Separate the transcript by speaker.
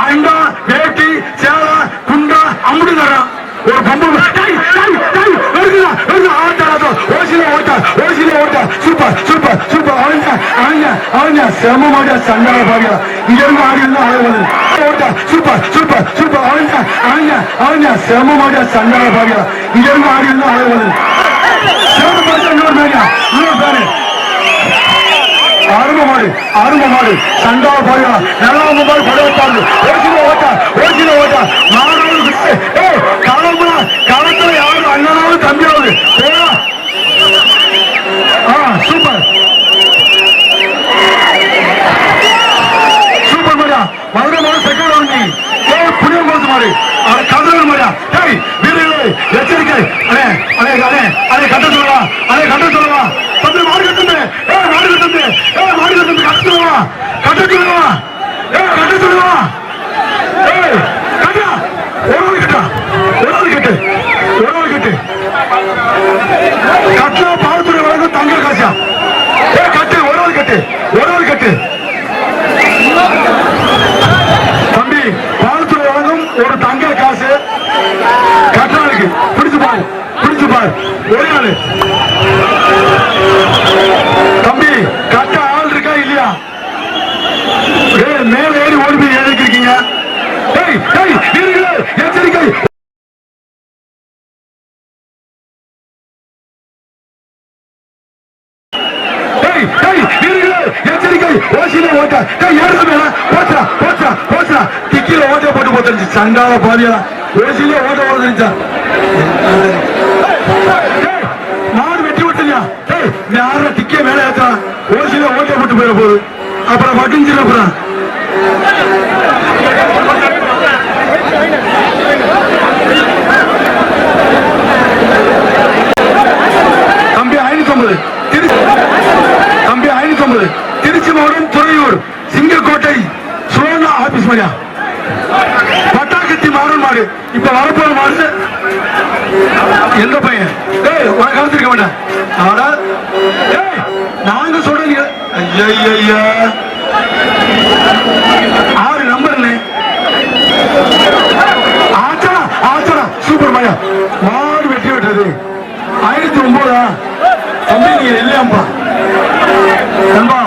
Speaker 1: அண்டா வேட்டி சேலை குண்டா அம்புடி தரான் ஒரு பம்பு சூப்பர் சூப்பர் சூப்பர் அவங்க செம மாடியா சண்டால பாருங்க இங்க இருந்து ஆடி இருந்து அழகு ஓட்டா சூப்பர் சூப்பர் சூப்பர் அவங்க செம மாடியா சண்டால பாருங்க இங்க இருந்து ஆடி இருந்து அழகு இன்னொரு பேரு அருமை மாடு சண்டால பாருங்க நல்லா மாதிரி படுவாரு ஓசில ஓட்டா மாடு காலத்துல யாரும் அண்ணனாவது தம்பியாவது சூப்பர் சூப்பர் மாதிரியா மதுரை மாடு செகண்ட் வாங்கி புனியம் கொடுத்து மாடு கதிரவர் மாதிரியா வீரர்களே எச்சரிக்கை அண்ணே கட்ட சொல்லலாம் தம்பி மாடு கட்டுமே கட்ட சொல்லுவா கட்டா பாலத்துறை வழங்கும் தங்க காசா கட்டு ஒரு கட்டு தம்பி பாலத்துறை வழங்கும் ஒரு தங்க காசு கட்டாளுக்கு பிடிச்சு பாரு ஒரே நாள் தம்பி கட்ட ஆள் இருக்கா இல்லையா மேல ஏறி ஓடி போய் ஏறிக்கிறீங்க எச்சரிக்கை எச்சரிக்கை ஓசில ஓட்ட ஏறுது மேல போச்சா திக்கில ஓட்ட போட்டு போட்டுருச்சு சண்டால பாதியா ஓசில ஓட்ட போட்டுருச்சா மாடு வெட்டி விட்டுலையா யார திக்கிய மேல ஏற்றான் ஓசில ஓட்ட போட்டு போயிட போகுது அப்புறம் வட்டிஞ்சிட அப்புறம் தம்பி 550 திருச்சி மாவட்டம் துறையூர் சிங்கக்கோட்டை சுவர்ணா ஆபீஸ் மாதிரியா பட்டாக்கத்தி மாறன் மாடு இப்ப வரப்போற மாடு எந்த பையன் கலந்துருக்க வேண்டாம் நாங்க சொல்றீங்க ஐயா 6 நம்பர் ஆச்சரா சூப்பர் மாயா மாடு வெட்டி விட்டது 1009 தம்பி நீங்க இல்லையாம்பா நண்பா